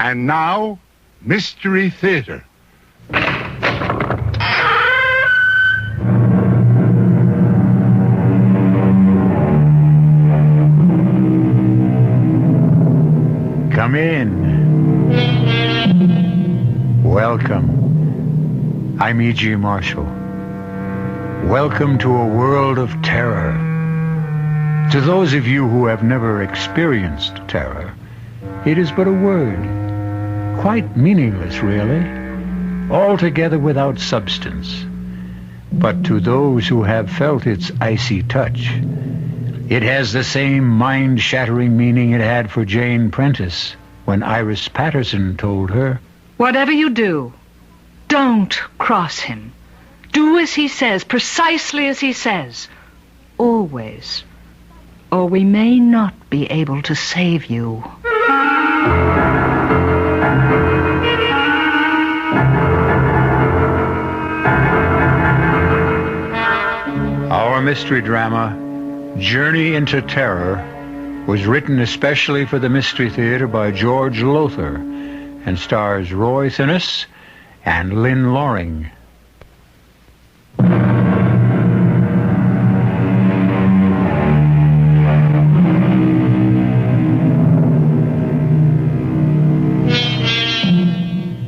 And now, Mystery Theater. Come in. Welcome. I'm E.G. Marshall. Welcome to a world of terror. To those of you who have never experienced terror, it is but a word, quite meaningless, really, altogether without substance. But to those who have felt its icy touch, it has the same mind-shattering meaning it had for Jane Prentice when Iris Patterson told her, "Whatever you do, don't cross him. Do as he says, precisely as he says. Always. Or we may not be able to save you." Our mystery drama, Journey into Terror, was written especially for the Mystery Theater by George Lothar and stars Roy Thinnes and Lynn Loring.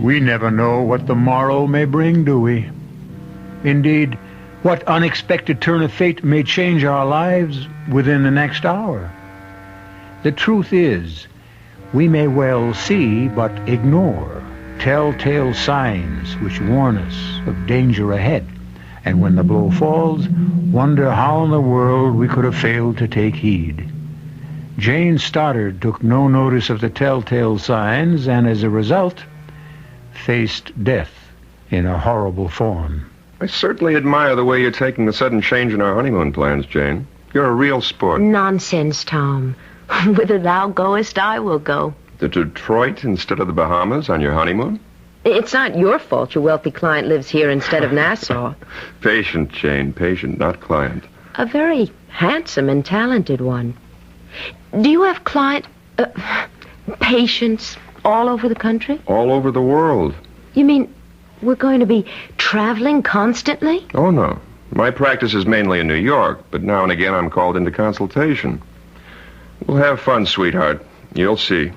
We never know what the morrow may bring, do we? Indeed, what unexpected turn of fate may change our lives within the next hour? The truth is, we may well see but ignore telltale signs which warn us of danger ahead, and when the blow falls, wonder how in the world we could have failed to take heed. Jane Stoddard took no notice of the telltale signs, and as a result, faced death in a horrible form. I certainly admire the way you're taking the sudden change in our honeymoon plans, Jane. You're a real sport. Nonsense, Tom. Whither thou goest, I will go. To Detroit instead of the Bahamas on your honeymoon? It's not your fault your wealthy client lives here instead of Nassau. Patient, Jane, patient, not client. A very handsome and talented one. Do you have patients all over the country? All over the world. You mean we're going to be traveling constantly? Oh, no. My practice is mainly in New York, but now and again I'm called into consultation. We'll have fun, sweetheart. You'll see.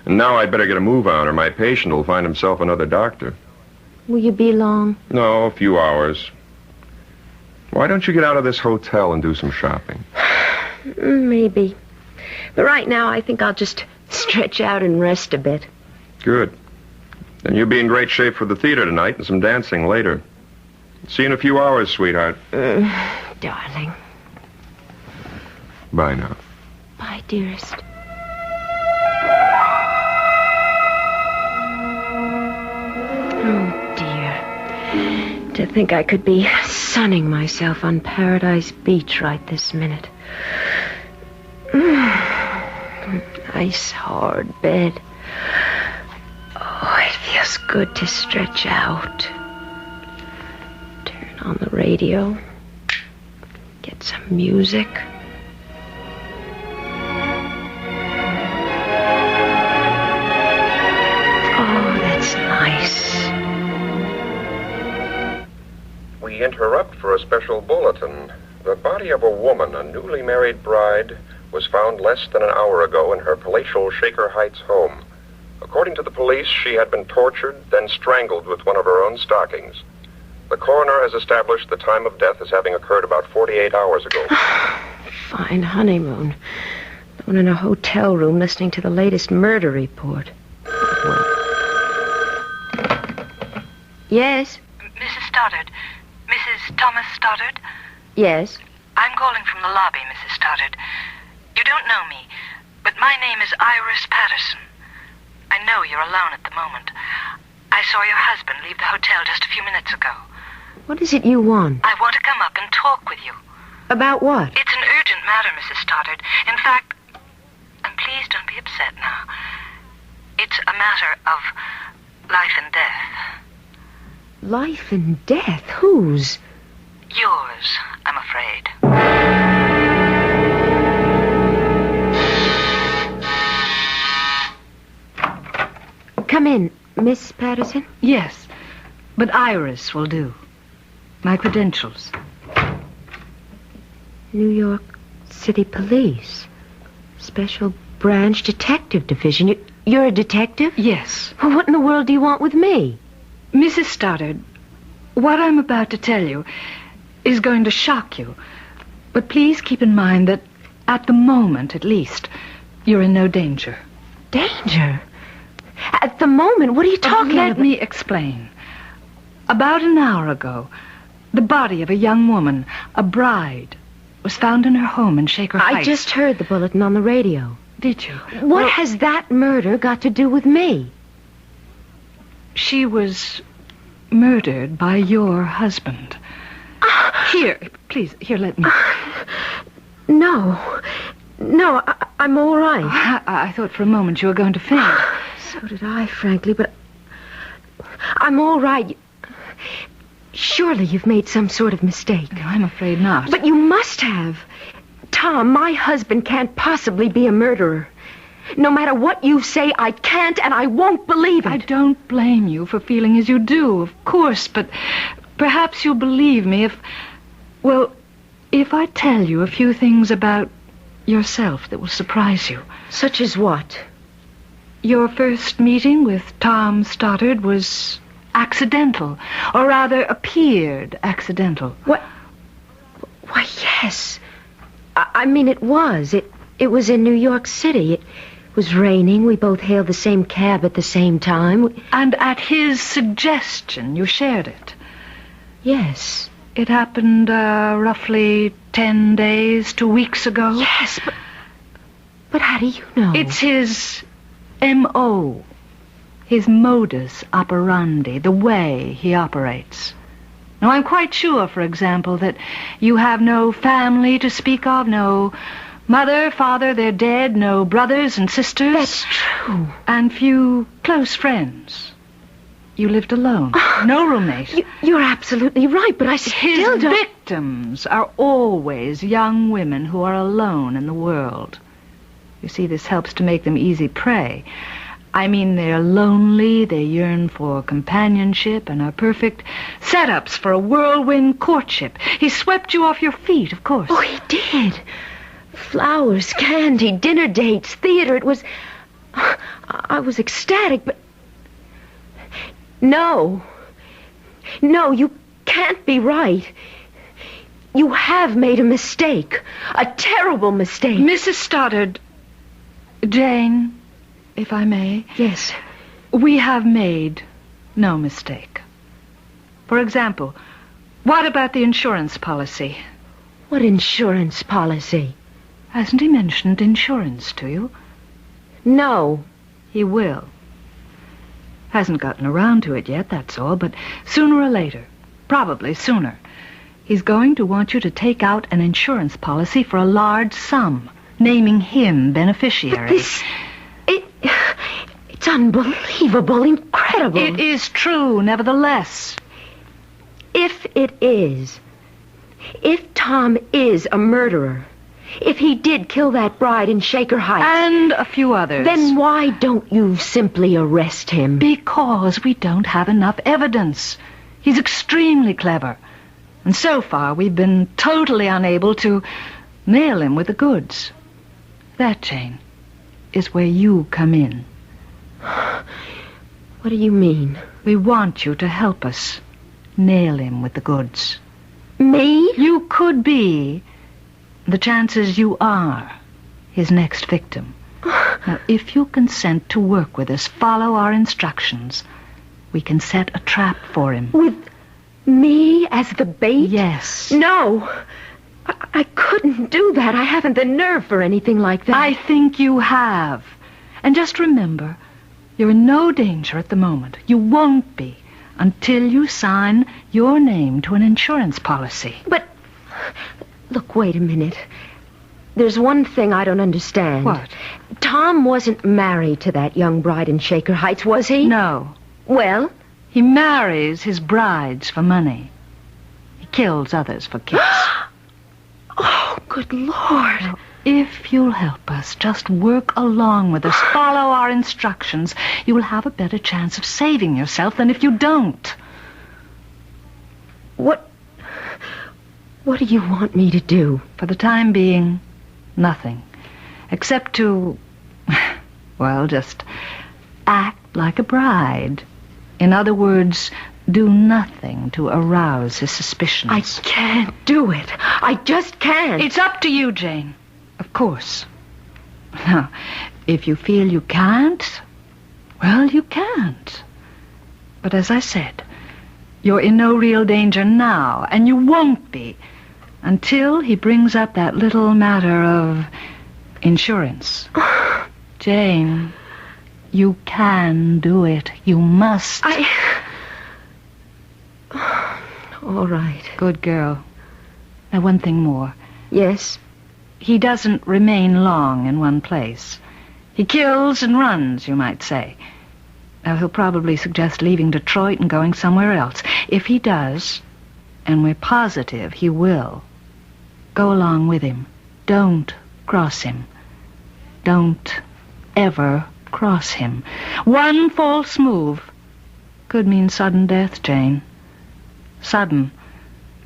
And now I'd better get a move on, or my patient will find himself another doctor. Will you be long? No, a few hours. Why don't you get out of this hotel and do some shopping? Maybe. But right now I think I'll just stretch out and rest a bit. Good. Then you'll be in great shape for the theater tonight and some dancing later. See you in a few hours, sweetheart. Darling. Bye now. Bye, dearest. Oh, dear. To think I could be sunning myself on Paradise Beach right this minute. Nice, hard bed. Oh, it feels good to stretch out. Turn on the radio. Get some music. Oh, that's nice. We interrupt for a special bulletin. The body of a woman, a newly married bride, was found less than an hour ago in her palatial Shaker Heights home. According to the police, she had been tortured, then strangled with one of her own stockings. The coroner has established the time of death as having occurred about 48 hours ago. Fine honeymoon. Alone in a hotel room listening to the latest murder report. Well. Yes? Mrs. Stoddard. Mrs. Thomas Stoddard? Yes? I'm calling from the lobby, Mrs. Stoddard. You don't know me, but my name is Iris Patterson. I know you're alone at the moment. I saw your husband leave the hotel just a few minutes ago. What is it you want? I want to come up and talk with you. About what? It's an urgent matter, Mrs. Stoddard. In fact, and please don't be upset now, it's a matter of life and death. Life and death? Whose? Yours, I'm afraid. Come in, Miss Patterson. Yes, but Iris will do. My credentials. New York City Police. Special Branch Detective Division. You're a detective? Yes. Well, what in the world do you want with me? Mrs. Stoddard, what I'm about to tell you is going to shock you. But please keep in mind that, at the moment at least, you're in no danger. Danger? At the moment? What are you talking about? Let me explain. About an hour ago, the body of a young woman, a bride, was found in her home in Shaker Heights. I just heard the bulletin on the radio. Did you? What has that murder got to do with me? She was murdered by your husband. Here, please, here, let me. No, I'm all right. I thought for a moment you were going to faint. So did I, frankly, but I'm all right. Surely you've made some sort of mistake. No, I'm afraid not. But you must have. Tom, my husband can't possibly be a murderer. No matter what you say, I can't and I won't believe it. I don't blame you for feeling as you do, of course, but perhaps you'll believe me if I tell you a few things about yourself that will surprise you. Such as what? Your first meeting with Tom Stoddard was accidental, or rather appeared accidental. What? Why, yes. I mean, it was. It was in New York City. It was raining. We both hailed the same cab at the same time. And at his suggestion, you shared it. Yes. It happened roughly 10 days, 2 weeks ago. Yes, but how do you know? It's his M.O., his modus operandi, the way he operates. Now, I'm quite sure, for example, that you have no family to speak of, no mother, father, they're dead, no brothers and sisters. That's true. And few close friends. You lived alone. No roommate. You're absolutely right, but I still His don't... victims are always young women who are alone in the world. You see, this helps to make them easy prey. I mean, they're lonely, they yearn for companionship, and are perfect setups for a whirlwind courtship. He swept you off your feet, of course. Oh, he did. Flowers, candy, dinner dates, theater. It was... I was ecstatic, but... No, you can't be right. You have made a mistake. A terrible mistake. Mrs. Stoddard, Jane, if I may. Yes. We have made no mistake. For example, what about the insurance policy? What insurance policy? Hasn't he mentioned insurance to you? No. He will. Hasn't gotten around to it yet, that's all, but sooner or later, probably sooner, he's going to want you to take out an insurance policy for a large sum, naming him beneficiary. But it's unbelievable, incredible. It is true, nevertheless. If it is, if Tom is a murderer, if he did kill that bride in Shaker Heights... And a few others. Then why don't you simply arrest him? Because we don't have enough evidence. He's extremely clever. And so far, we've been totally unable to nail him with the goods. That, Jane, is where you come in. What do you mean? We want you to help us nail him with the goods. Me? You could be... The chances you are his next victim. Now, if you consent to work with us, follow our instructions, we can set a trap for him. With me as the bait? Yes. No. I couldn't do that. I haven't the nerve for anything like that. I think you have. And just remember, you're in no danger at the moment. You won't be until you sign your name to an insurance policy. But... Look, wait a minute. There's one thing I don't understand. What? Tom wasn't married to that young bride in Shaker Heights, was he? No. Well? He marries his brides for money. He kills others for kicks. Oh, good Lord. If you'll help us, just work along with us, follow our instructions, you will have a better chance of saving yourself than if you don't. What do you want me to do? For the time being, nothing. Except to, well, just act like a bride. In other words, do nothing to arouse his suspicions. I can't do it. I just can't. It's up to you, Jane. Of course. Now, if you feel you can't, well, you can't. But as I said, you're in no real danger now, and you won't be until he brings up that little matter of insurance. Jane, you can do it. You must. All right. Good girl. Now, one thing more. Yes? He doesn't remain long in one place. He kills and runs, you might say. Now, he'll probably suggest leaving Detroit and going somewhere else. If he does, and we're positive he will, go along with him. Don't cross him. Don't ever cross him. One false move could mean sudden death, Jane. Sudden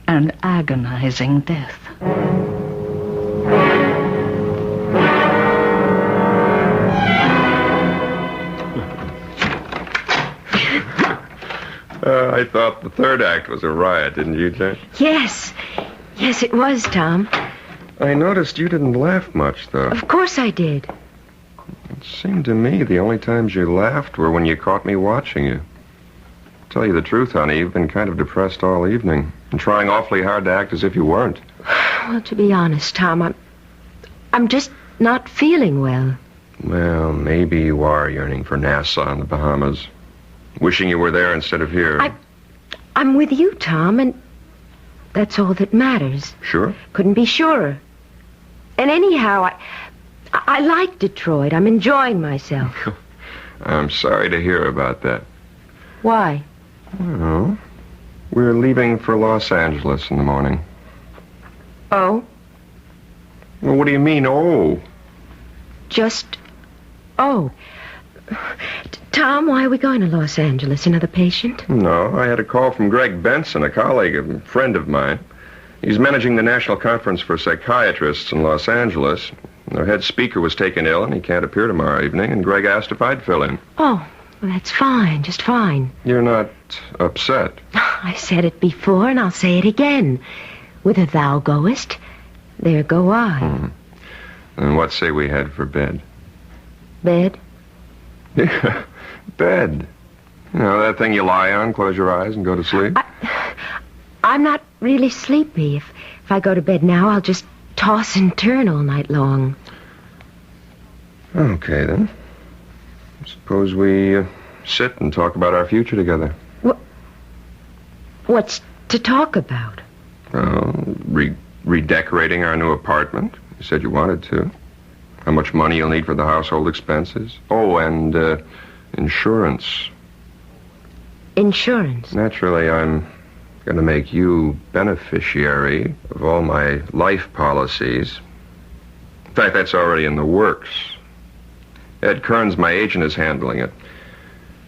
and agonizing death. I thought the third act was a riot, didn't you, Jane? Yes. Yes, it was, Tom. I noticed you didn't laugh much, though. Of course I did. It seemed to me the only times you laughed were when you caught me watching you. Tell you the truth, honey, you've been kind of depressed all evening and trying awfully hard to act as if you weren't. Well, to be honest, Tom, I'm just not feeling well. Well, maybe you are yearning for Nassau and the Bahamas. Wishing you were there instead of here. I'm with you, Tom, and that's all that matters. Sure? Couldn't be surer. And anyhow, I like Detroit. I'm enjoying myself. I'm sorry to hear about that. Why? Well, we're leaving for Los Angeles in the morning. Oh? Well, what do you mean, oh? Just, oh. Tom, why are we going to Los Angeles? Another patient? No, I had a call from Greg Benson, a colleague, a friend of mine. He's managing the National Conference for Psychiatrists in Los Angeles. Their head speaker was taken ill, and he can't appear tomorrow evening, and Greg asked if I'd fill in. Oh, well, that's fine, just fine. You're not upset? I said it before, and I'll say it again. Whither thou goest, there go I. And what say we head for bed? Bed? Yeah, bed. You know, that thing you lie on, close your eyes, and go to sleep? I'm not really sleepy. If I go to bed now, I'll just toss and turn all night long. Okay, then. Suppose we sit and talk about our future together. What's to talk about? Well, redecorating our new apartment. You said you wanted to. How much money you'll need for the household expenses. Oh, and insurance. Insurance? Naturally, I'm going to make you beneficiary of all my life policies. In fact, that's already in the works. Ed Kearns, my agent, is handling it.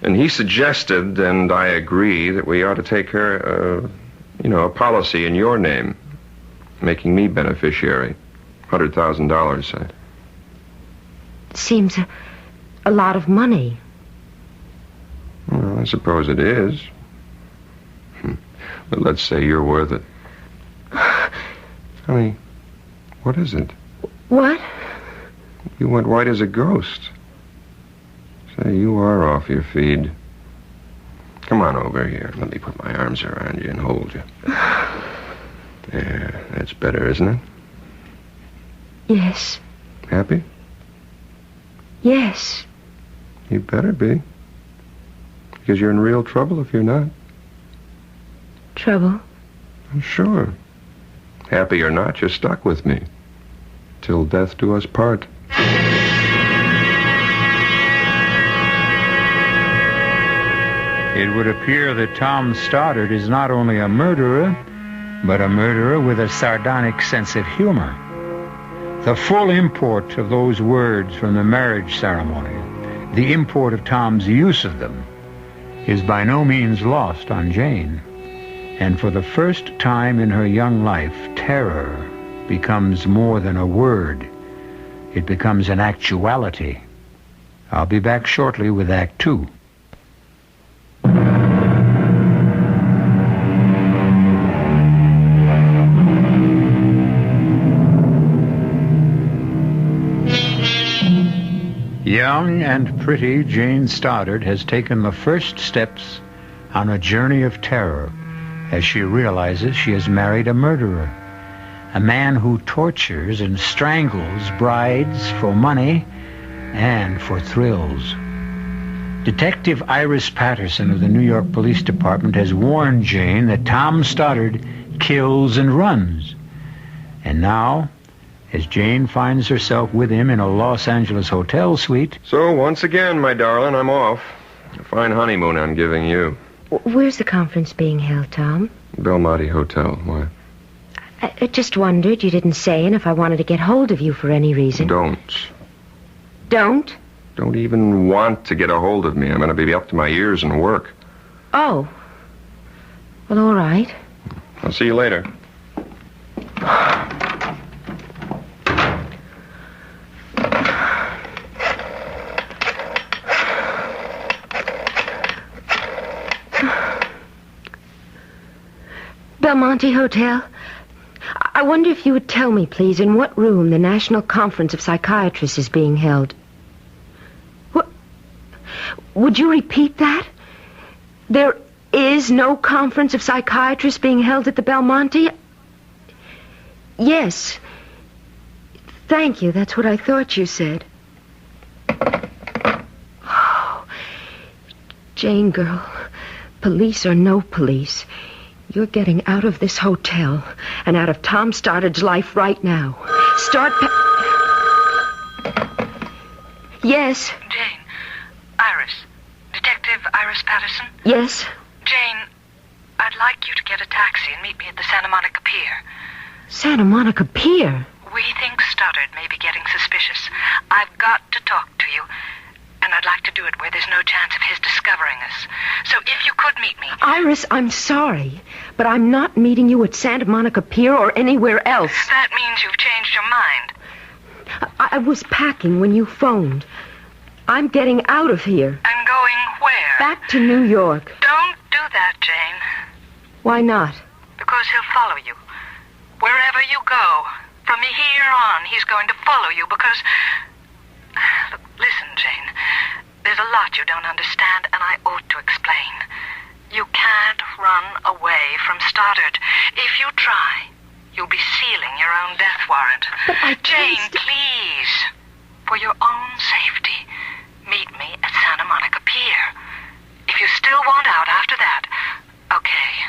And he suggested, and I agree, that we ought to take her, a policy in your name, making me beneficiary. $100,000, say. Seems a lot of money. Well, I suppose it is. But let's say you're worth it. Honey, what is it? What? You went white as a ghost. Say, you are off your feed. Come on over here. Let me put my arms around you and hold you. There, that's better, isn't it? Yes. Happy? Yes. You better be. Because you're in real trouble if you're not. Trouble? Sure. Happy or not, you're stuck with me. Till death do us part. It would appear that Tom Stoddard is not only a murderer, but a murderer with a sardonic sense of humor. The full import of those words from the marriage ceremony, the import of Tom's use of them, is by no means lost on Jane. And for the first time in her young life, terror becomes more than a word. It becomes an actuality. I'll be back shortly with Act Two. Young and pretty Jane Stoddard has taken the first steps on a journey of terror as she realizes she has married a murderer, a man who tortures and strangles brides for money and for thrills. Detective Iris Patterson of the New York Police Department has warned Jane that Tom Stoddard kills and runs. And now, as Jane finds herself with him in a Los Angeles hotel suite... So, once again, my darling, I'm off. A fine honeymoon I'm giving you. Where's the conference being held, Tom? Belmonte Hotel. Why? I just wondered. You didn't say, and if I wanted to get hold of you for any reason. Don't. Don't? Don't even want to get a hold of me. I'm going to be up to my ears in work. Oh. Well, all right. I'll see you later. Belmonte Hotel. I wonder if you would tell me, please, in what room the National Conference of Psychiatrists is being held. What? Would you repeat that? There is no Conference of Psychiatrists being held at the Belmonte? Yes. Thank you. That's what I thought you said. Oh, Jane, girl. Police or no police, you're getting out of this hotel and out of Tom Stoddard's life right now. Yes? Jane. Iris. Detective Iris Patterson? Yes? Jane, I'd like you to get a taxi and meet me at the Santa Monica Pier. Santa Monica Pier? We think Stoddard may be getting suspicious. I've got to talk to you, and I'd like to do it where there's no chance of his discovering us. So if you could meet me... Iris, I'm sorry, but I'm not meeting you at Santa Monica Pier or anywhere else. That means you've changed your mind. I was packing when you phoned. I'm getting out of here. And going where? Back to New York. Don't do that, Jane. Why not? Because he'll follow you. Wherever you go, from here on, he's going to follow you because... Look, listen, Jane. There's a lot you don't understand, and I ought to explain. You can't run away from Stoddard. If you try, you'll be sealing your own death warrant. But I Jane, can't please, for your own safety, meet me at Santa Monica Pier. If you still want out after that, okay.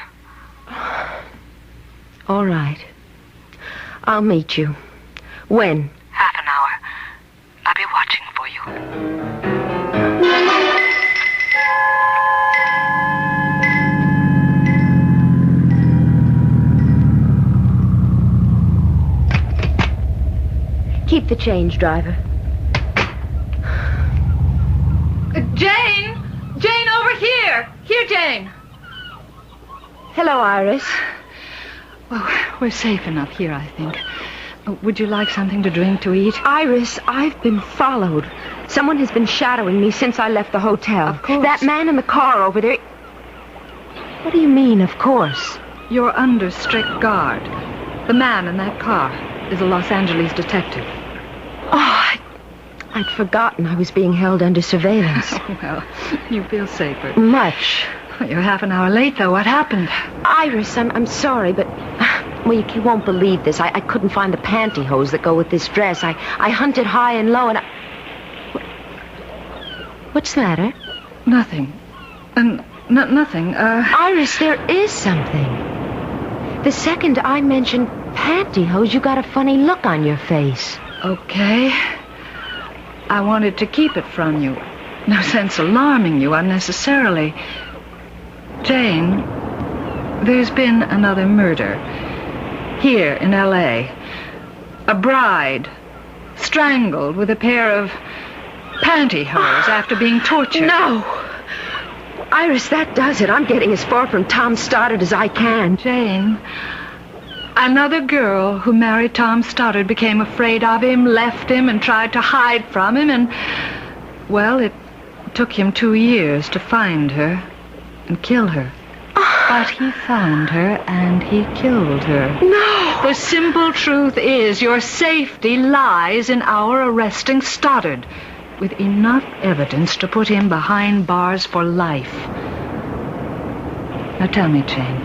All right. I'll meet you. When? Half an hour. I'll be watching for you. Keep the change, driver. Jane! Jane, over here! Here, Jane! Hello, Iris. Well, we're safe enough here, I think. Would you like something to drink, to eat? Iris, I've been followed. Someone has been shadowing me since I left the hotel. Of course. That man in the car over there... What do you mean, of course? You're under strict guard. The man in that car is a Los Angeles detective. Oh, I'd forgotten I was being held under surveillance. Oh, well, you feel safer. Much. You're half an hour late, though. What happened? Iris, I'm sorry, but... Well, you won't believe this. I couldn't find the pantyhose that go with this dress. I hunted high and low, and What's the matter? Nothing. Nothing. Iris, there is something. The second I mentioned pantyhose, you got a funny look on your face. Okay. I wanted to keep it from you. No sense alarming you unnecessarily. Jane, there's been another murder. Here in L.A. A bride strangled with a pair of pantyhose after being tortured. No! Iris, that does it. I'm getting as far from Tom Stoddard as I can. Jane, another girl who married Tom Stoddard became afraid of him, left him, and tried to hide from him, and, well, it took him 2 years to find her and kill her. But he found her and he killed her. No! The simple truth is your safety lies in our arresting Stoddard with enough evidence to put him behind bars for life. Now tell me, Jane,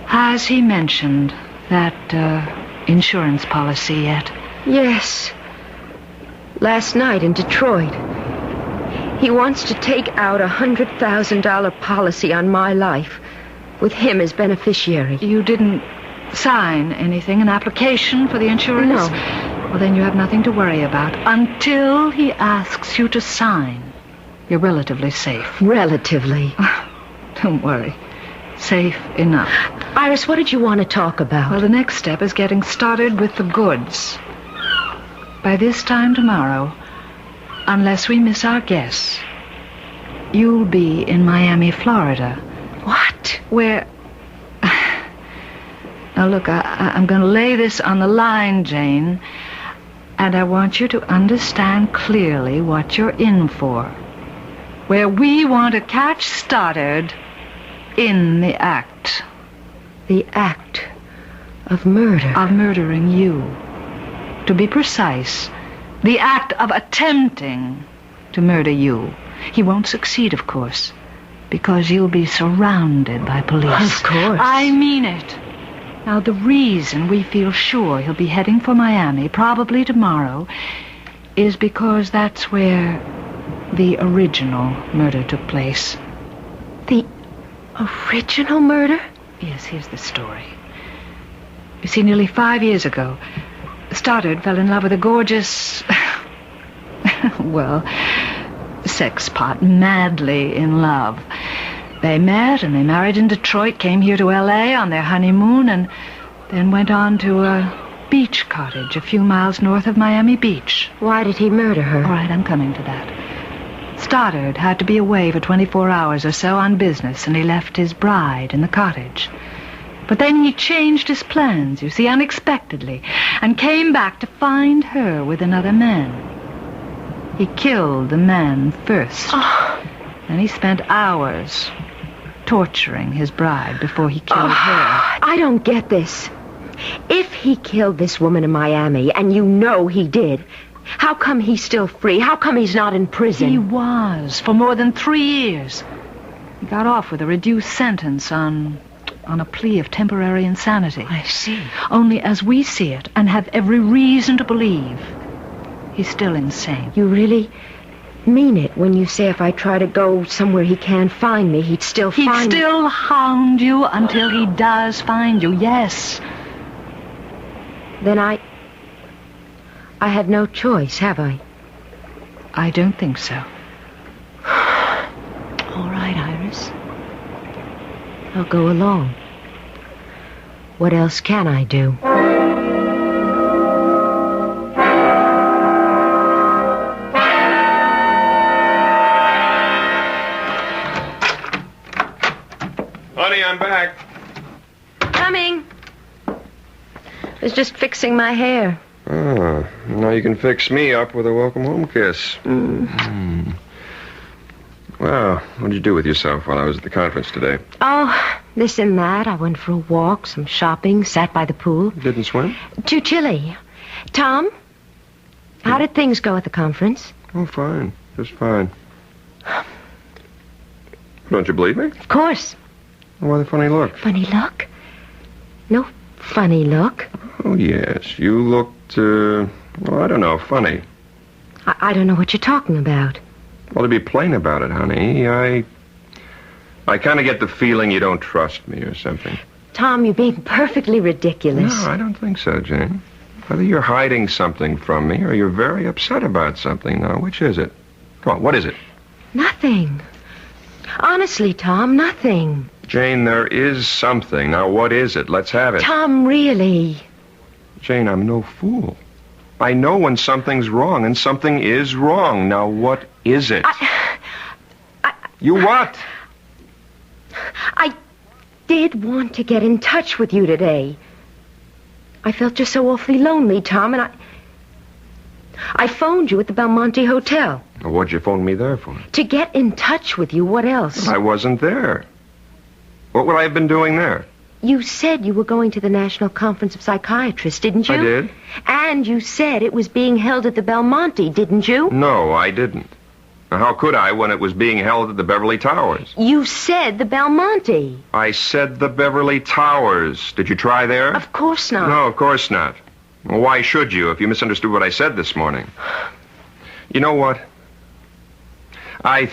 has he mentioned that insurance policy yet? Yes. Last night in Detroit. He wants to take out a $100,000 policy on my life, with him as beneficiary. You didn't sign anything, an application for the insurance? No. Well, then you have nothing to worry about until he asks you to sign. You're relatively safe. Relatively. Don't worry. Safe enough. Iris, what did you want to talk about? Well, the next step is getting started with the goods. By this time tomorrow, unless we miss our guess, you'll be in Miami, Florida. What? Where... Now, look, I'm going to lay this on the line, Jane, and I want you to understand clearly what you're in for. Where we want to catch Stoddard in the act. The act of murder. Of murdering you. To be precise, the act of attempting to murder you. He won't succeed, of course, because you'll be surrounded by police. Of course. I mean it. Now, the reason we feel sure he'll be heading for Miami, probably tomorrow, is because that's where the original murder took place. The original murder? Yes, here's the story. You see, nearly 5 years ago, Stoddard fell in love with a gorgeous... well, sex pot, madly in love. They met and they married in Detroit, came here to L.A. on their honeymoon, and then went on to a beach cottage a few miles north of Miami Beach. Why did he murder her? All right, I'm coming to that. Stoddard had to be away for 24 hours or so on business, and he left his bride in the cottage. But then he changed his plans, you see, unexpectedly, and came back to find her with another man. He killed the man first. And he spent hours torturing his bride before he killed her. I don't get this. If he killed this woman in Miami, and you know he did, how come he's still free? How come he's not in prison? He was, for more than 3 years. He got off with a reduced sentence on a plea of temporary insanity. I see. Only as we see it, and have every reason to believe, he's still insane. You really mean it when you say if I try to go somewhere he can't find me, he'd still find me? He'd still hound you until he does find you, yes. Then I have no choice, have I? I don't think so. All right, Iris. I'll go along. What else can I do? Honey, I'm back. Coming. I was just fixing my hair. Oh, now you can fix me up with a welcome home kiss. Well, what did you do with yourself while I was at the conference today? Oh, this and that. I went for a walk, some shopping, sat by the pool. Didn't swim? Too chilly. Tom, how did things go at the conference? Oh, fine. Just fine. Don't you believe me? Of course. Why the funny look? Funny look? No funny look. Oh, yes. You looked, well, I don't know, funny. I don't know what you're talking about. Well, to be plain about it, honey, I kind of get the feeling you don't trust me or something. Tom, you're being perfectly ridiculous. No, I don't think so, Jane. Whether you're hiding something from me or you're very upset about something. Now, which is it? Come on, what is it? Nothing. Honestly, Tom, nothing. Jane, there is something. Now, what is it? Let's have it. Tom, really. Jane, I'm no fool. I know when something's wrong, and something is wrong. Now, what is it? You what? I did want to get in touch with you today. I felt just so awfully lonely, Tom, and I phoned you at the Belmonte Hotel. Well, what'd you phone me there for? To get in touch with you. What else? I wasn't there. What would I have been doing there? You said you were going to the National Conference of Psychiatrists, didn't you? I did. And you said it was being held at the Belmonte, didn't you? No, I didn't. Now, how could I when it was being held at the Beverly Towers? You said the Belmonte. I said the Beverly Towers. Did you try there? Of course not. No, of course not. Well, why should you if you misunderstood what I said this morning? You know what? I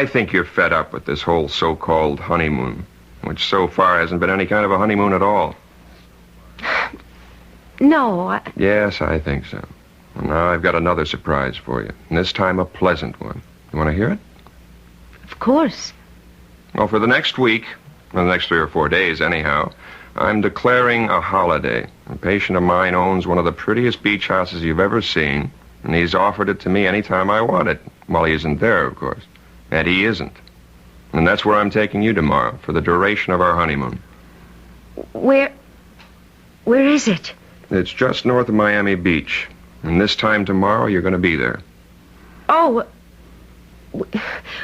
think you're fed up with this whole so-called honeymoon, which so far hasn't been any kind of a honeymoon at all. No, Yes, I think so. Well, now I've got another surprise for you, and this time a pleasant one. You want to hear it? Of course. Well, for the next week, or the next 3 or 4 days anyhow, I'm declaring a holiday. A patient of mine owns one of the prettiest beach houses you've ever seen, and he's offered it to me any time I want it. Well, he isn't there, of course. And he isn't. And that's where I'm taking you tomorrow, for the duration of our honeymoon. Where is it? It's just north of Miami Beach. And this time tomorrow, you're going to be there. Oh,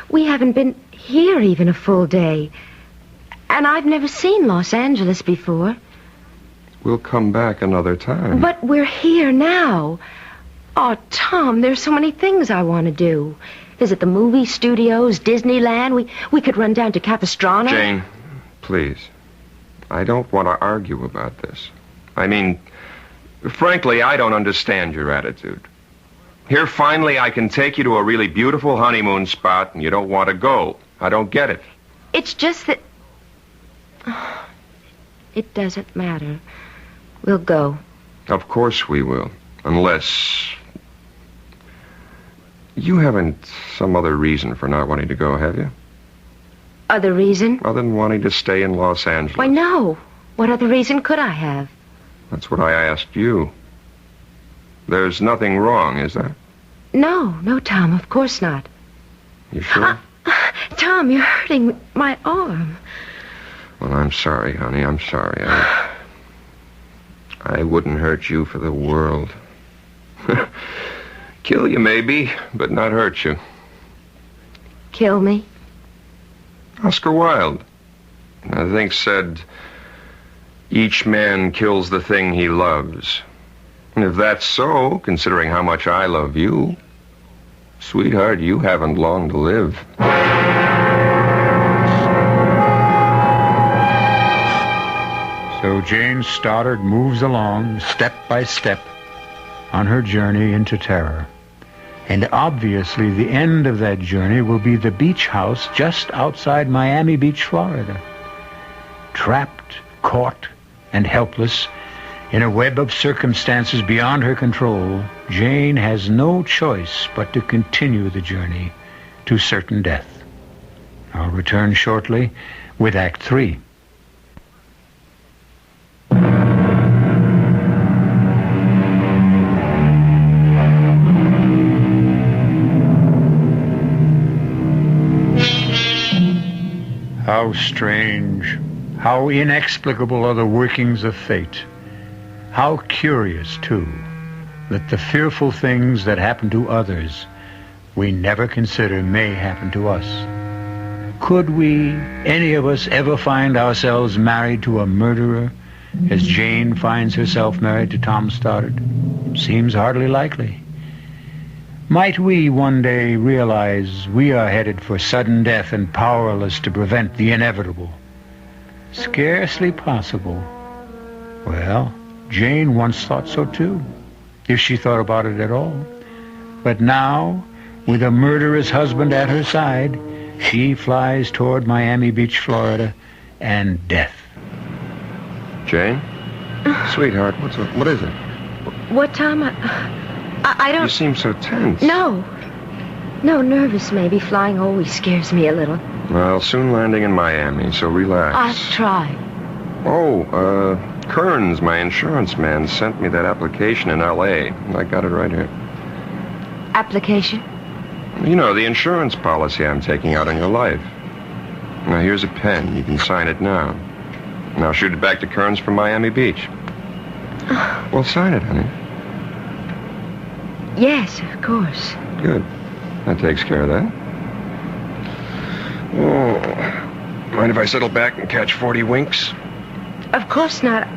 we haven't been here even a full day. And I've never seen Los Angeles before. We'll come back another time. But we're here now. Oh, Tom, there's so many things I want to do. Visit the movie studios, Disneyland. We could run down to Capistrano. Jane, please. I don't want to argue about this. I mean, frankly, I don't understand your attitude. Here, finally, I can take you to a really beautiful honeymoon spot, and you don't want to go. I don't get it. It's just that... It doesn't matter. We'll go. Of course we will. Unless... You haven't some other reason for not wanting to go, have you? Other reason? Other than wanting to stay in Los Angeles. Why, no. What other reason could I have? That's what I asked you. There's nothing wrong, is there? No, Tom, of course not. You sure? Tom, you're hurting my arm. Well, I'm sorry, honey. I'm sorry. I wouldn't hurt you for the world. Kill you, maybe, but not hurt you. Kill me? Oscar Wilde, I think, said, each man kills the thing he loves. And if that's so, considering how much I love you, sweetheart, you haven't long to live. So Jane Stoddard moves along, step by step, on her journey into terror. And obviously the end of that journey will be the beach house just outside Miami Beach, Florida. Trapped, caught, and helpless in a web of circumstances beyond her control, Jane has no choice but to continue the journey to certain death. I'll return shortly with Act 3. How strange, how inexplicable are the workings of fate. How curious, too, that the fearful things that happen to others we never consider may happen to us. Could we, any of us, ever find ourselves married to a murderer, as Jane finds herself married to Tom Stoddard? Seems hardly likely. Might we one day realize we are headed for sudden death and powerless to prevent the inevitable? Scarcely possible. Well, Jane once thought so too, if she thought about it at all. But now, with a murderous husband at her side, she flies toward Miami Beach, Florida, and death. Jane? Sweetheart, what is it? What, Tom? I don't... You seem so tense. No, nervous maybe. Flying always scares me a little. Well, soon landing in Miami, so relax. I'll try. Oh, Kearns, my insurance man, sent me that application in L.A. I got it right here. Application? You know, the insurance policy I'm taking out on your life. Now, here's a pen. You can sign it now. And I'll shoot it back to Kearns from Miami Beach. Well, sign it, honey. Yes, of course. Good. That takes care of that. Oh, mind if I settle back and catch 40 winks? Of course not.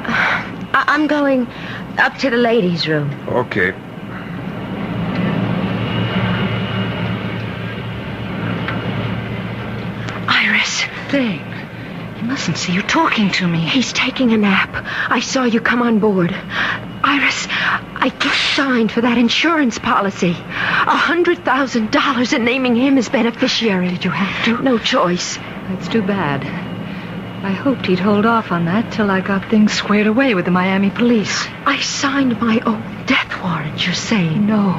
I'm going up to the ladies' room. Okay. Iris. Jane, he mustn't see you talking to me. He's taking a nap. I saw you come on board. Iris, I just signed for that insurance policy. $100,000 and naming him as beneficiary. Did you have to? No choice. That's too bad. I hoped he'd hold off on that till I got things squared away with the Miami police. I signed my own death warrant, you're saying? No,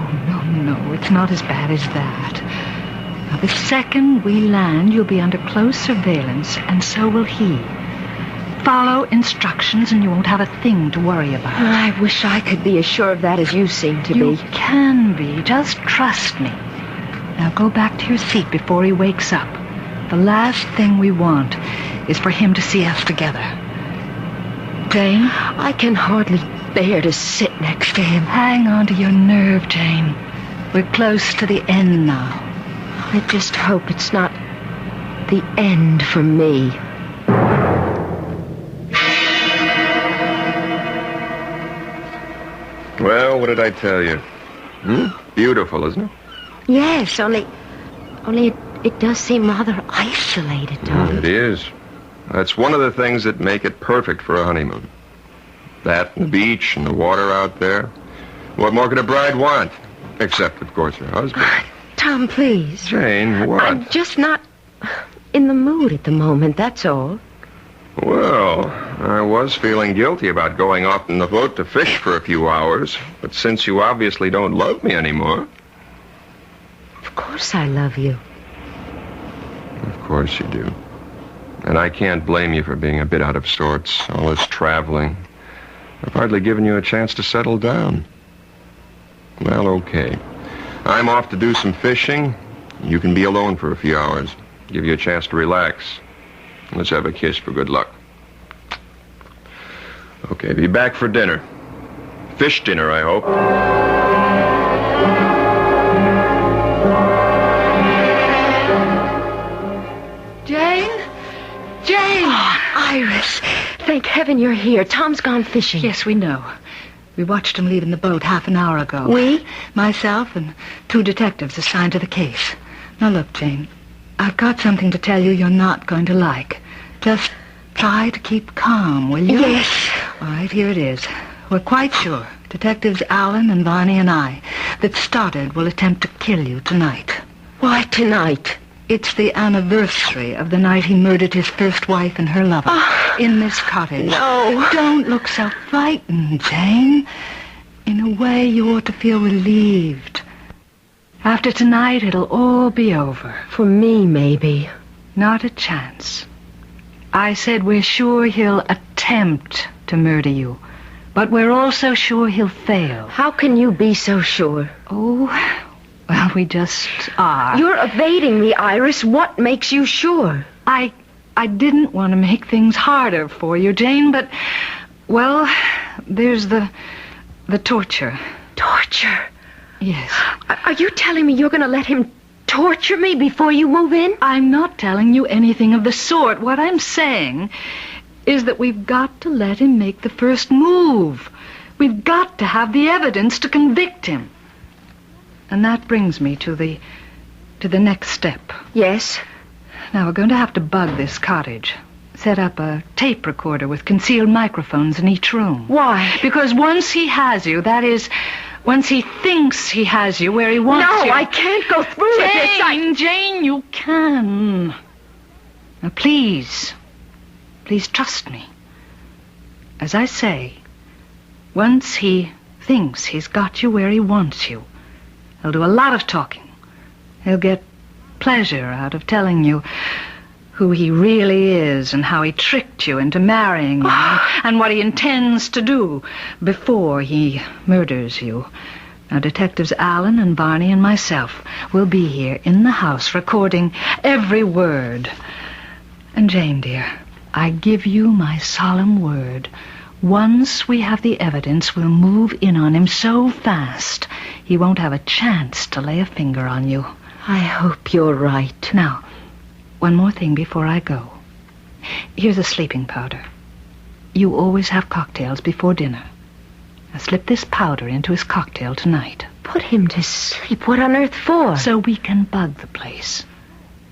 it's not as bad as that. Now, the second we land, you'll be under close surveillance, and so will he. Follow instructions, and you won't have a thing to worry about. I wish I could be as sure of that as you seem to You be. can be. Just trust me. Now go back to your seat before he wakes up. The last thing we want is for him to see us together. Jane? I can hardly bear to sit next to him. Hang on to your nerve, Jane. We're close to the end now. I just hope it's not the end for me. Well, what did I tell you? Beautiful, isn't it? Yes, only it does seem rather isolated, Tom. It is. That's one of the things that make it perfect for a honeymoon. That and the beach and the water out there. What more could a bride want? Except, of course, her husband. Tom, please. Jane, what? I'm just not in the mood at the moment, that's all. Well, I was feeling guilty about going off in the boat to fish for a few hours. But since you obviously don't love me anymore... Of course I love you. Of course you do. And I can't blame you for being a bit out of sorts. All this traveling. I've hardly given you a chance to settle down. Well, okay. I'm off to do some fishing. You can be alone for a few hours. Give you a chance to relax. Let's have a kiss for good luck. Okay, be back for dinner. Fish dinner, I hope. Jane! Oh, Iris, thank heaven you're here. Tom's gone fishing. Yes, we know. We watched him leaving the boat half an hour ago. We? Myself and 2 detectives assigned to the case. Now look, Jane, I've got something to tell you you're not going to like. Just try to keep calm, will you? Yes. All right, here it is. We're quite sure, Detectives Allen and Varney and I, that Stoddard will attempt to kill you tonight. Why tonight? It's the anniversary of the night he murdered his first wife and her lover in this cottage. No. Don't look so frightened, Jane. In a way, you ought to feel relieved. After tonight, it'll all be over. For me, maybe. Not a chance. I said we're sure he'll attempt to murder you, but we're also sure he'll fail. How can you be so sure? Oh, well, we just are. You're evading me, Iris. What makes you sure? I didn't want to make things harder for you, Jane, but, well, there's the torture. Torture? Yes. Are you telling me you're going to let him torture me before you move in? I'm not telling you anything of the sort. What I'm saying is that we've got to let him make the first move. We've got to have the evidence to convict him. And that brings me to the next step. Yes? Now, we're going to have to bug this cottage. Set up a tape recorder with concealed microphones in each room. Why? Because once he has you, that is, once he thinks he has you where he wants you... No, I can't go through with this. Jane, you can. Now, please trust me. As I say, once he thinks he's got you where he wants you, he'll do a lot of talking. He'll get pleasure out of telling you who he really is and how he tricked you into marrying him and what he intends to do before he murders you. Now, Detectives Allen and Barney and myself will be here in the house recording every word. And Jane, dear, I give you my solemn word. Once we have the evidence, we'll move in on him so fast he won't have a chance to lay a finger on you. I hope you're right. Now, one more thing before I go. Here's a sleeping powder. You always have cocktails before dinner. Now slip this powder into his cocktail tonight. Put him to sleep? What on earth for? So we can bug the place.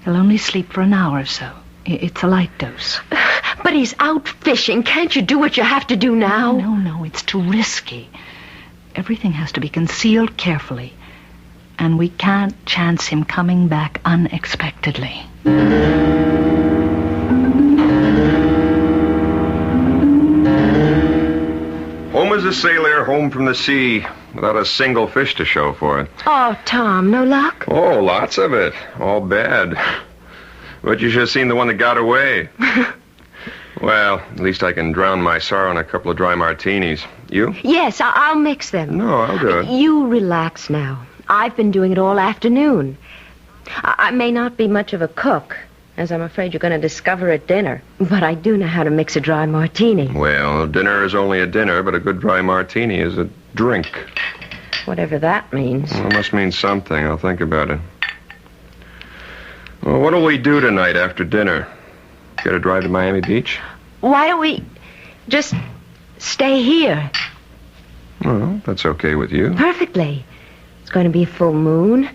He'll only sleep for an hour or so. It's a light dose. But he's out fishing. Can't you do what you have to do now? No, it's too risky. Everything has to be concealed carefully. And we can't chance him coming back unexpectedly. Home as a sailor, home from the sea, without a single fish to show for it. Oh, Tom, no luck? Oh, lots of it. All bad. But you should have seen the one that got away. Well, at least I can drown my sorrow in a couple of dry martinis. You? Yes, I'll mix them. No, I'll do it. You relax now. I've been doing it all afternoon. I may not be much of a cook, as I'm afraid you're going to discover at dinner, but I do know how to mix a dry martini. Well, dinner is only a dinner, but a good dry martini is a drink. Whatever that means. Well, it must mean something. I'll think about it. Well, what'll we do tonight after dinner? Get a drive to Miami Beach? Why don't we just stay here? Well, that's okay with you. Perfectly. It's going to be a full moon.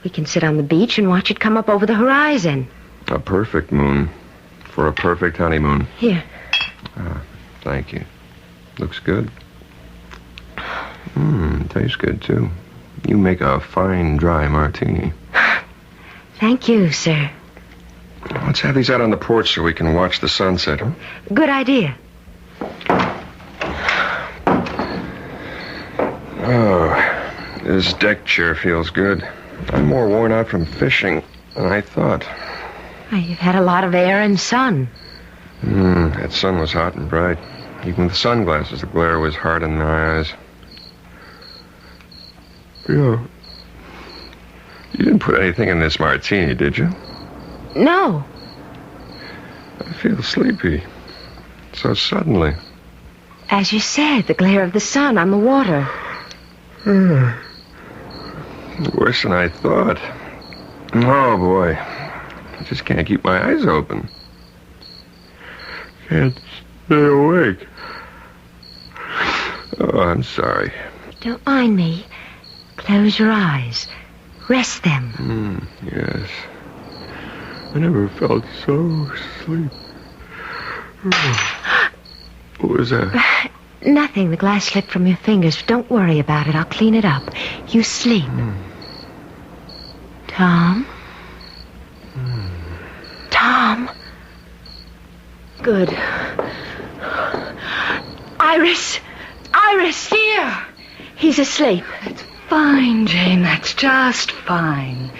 We can sit on the beach and watch it come up over the horizon. A perfect moon for a perfect honeymoon. Here. Thank you. Looks good. Tastes good, too. You make a fine dry martini. Thank you, sir. Let's have these out on the porch so we can watch the sunset, huh? Good idea. Oh, this deck chair feels good. I'm more worn out from fishing than I thought. You've had a lot of air and sun. That sun was hot and bright. Even with sunglasses, the glare was hard in my eyes. Yeah. You didn't put anything in this martini, did you? No. I feel sleepy. So suddenly. As you said, the glare of the sun on the water. Worse than I thought. Oh, boy. I just can't keep my eyes open. Can't stay awake. Oh, I'm sorry. Don't mind me. Close your eyes. Rest them. Yes. I never felt so asleep. What was that? Nothing. The glass slipped from your fingers. Don't worry about it. I'll clean it up. You sleep. Tom? Tom? Good. Iris! Iris! Here! He's asleep. That's fine, Jane. That's just fine.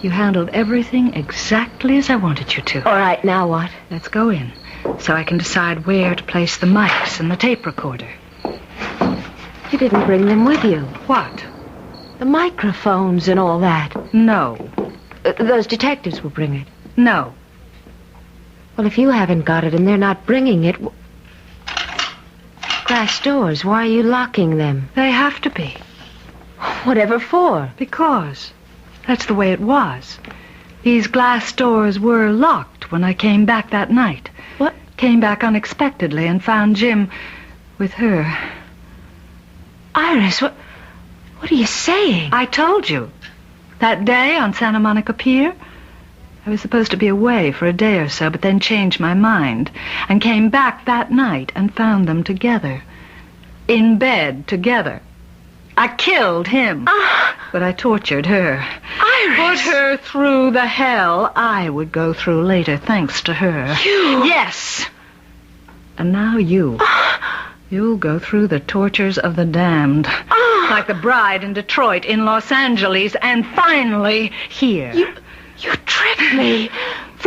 You handled everything exactly as I wanted you to. All right, now what? Let's go in, so I can decide where to place the mics and the tape recorder. You didn't bring them with you. What? The microphones and all that. No. Those detectives will bring it. No. Well, if you haven't got it and they're not bringing it... Glass doors, why are you locking them? They have to be. Whatever for? Because that's the way it was. These glass doors were locked when I came back that night. What? Came back unexpectedly and found Jim with her. Iris, what are you saying? I told you. That day on Santa Monica Pier, I was supposed to be away for a day or so, but then changed my mind and came back that night and found them together. In bed together. I killed him, but I tortured her. Iris! Put her through the hell I would go through later, thanks to her. You? Yes! And now you. You'll go through the tortures of the damned. Like the bride in Detroit, in Los Angeles, and finally here. You tricked me.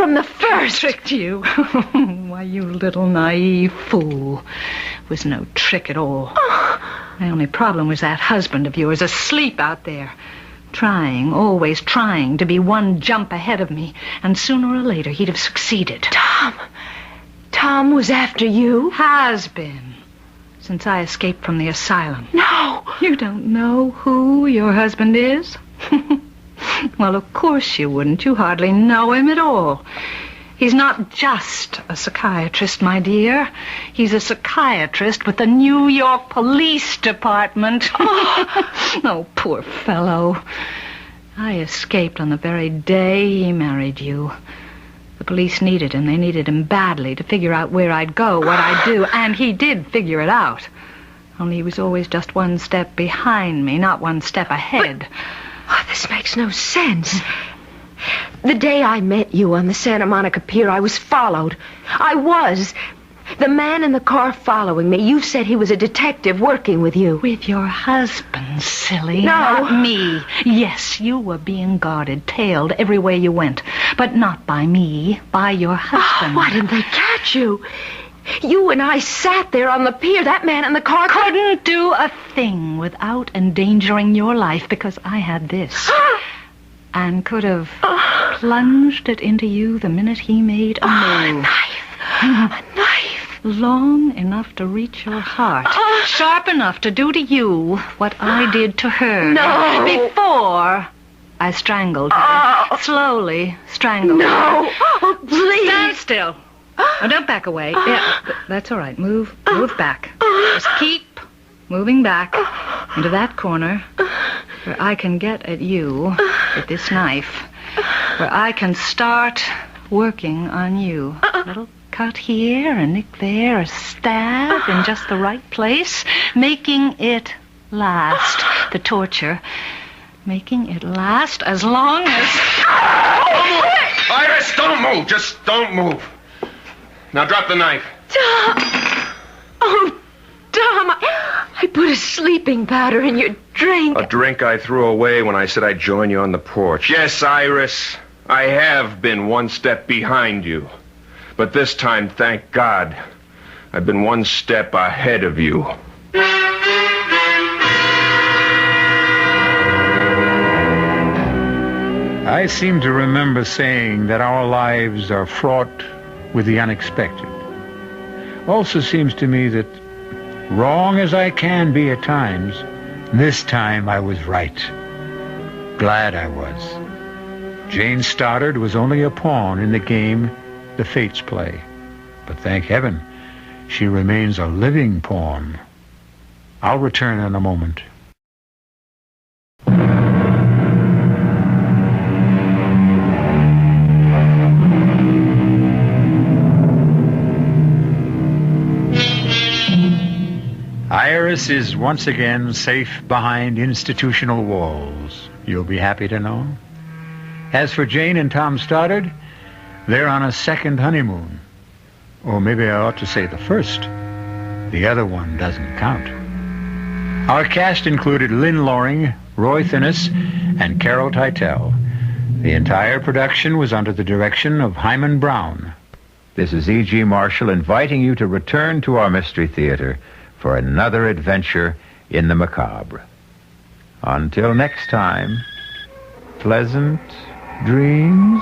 from the first. Tricked you. Why, you little naive fool. It was no trick at all. My only problem was that husband of yours asleep out there. Trying, always trying to be one jump ahead of me. And sooner or later he'd have succeeded. Tom was after you? Has been. Since I escaped from the asylum. No. You don't know who your husband is? Well, of course you wouldn't. You hardly know him at all. He's not just a psychiatrist, my dear. He's a psychiatrist with the New York Police Department. Oh, poor fellow. I escaped on the very day he married you. The police needed him. They needed him badly to figure out where I'd go, what I'd do, and he did figure it out. Only he was always just one step behind me, not one step ahead. This makes no sense. The day I met you on the Santa Monica Pier, I was followed. I was. The man in the car following me, you said he was a detective working with you. With your husband, silly. No. Not me. Yes, you were being guarded, tailed everywhere you went. But not by me, by your husband. Why didn't they catch you? You and I sat there on the pier. That man in the car couldn't do a thing without endangering your life because I had this. And could have plunged it into you the minute he made a move. A knife. A knife. Long enough to reach your heart. Sharp enough to do to you what I did to her. No. Before I strangled her. Slowly strangled her. No. Oh, please. Stand still. Oh, don't back away. Yeah, that's all right. Move back. Just keep moving back into that corner where I can get at you with this knife, where I can start working on you. A little cut here, a nick there, a stab in just the right place, making it last. The torture, making it last as long as... Don't move! Iris, don't move! Just don't move. Now drop the knife. Tom! Oh, Tom, I put a sleeping powder in your drink. A drink I threw away when I said I'd join you on the porch. Yes, Iris, I have been one step behind you. But this time, thank God, I've been one step ahead of you. I seem to remember saying that our lives are fraught with the unexpected. Also seems to me that, wrong as I can be at times, this time I was right. Glad I was. Jane Stoddard was only a pawn in the game the fates play. But thank heaven, she remains a living pawn. I'll return in a moment. Iris is once again safe behind institutional walls, you'll be happy to know. As for Jane and Tom Stoddard, they're on a second honeymoon. Or maybe I ought to say the first. The other one doesn't count. Our cast included Lynn Loring, Roy Thinnes, and Carol Teitel. The entire production was under the direction of Hyman Brown. This is E.G. Marshall inviting you to return to our Mystery Theater for another adventure in the macabre. Until next time, pleasant dreams.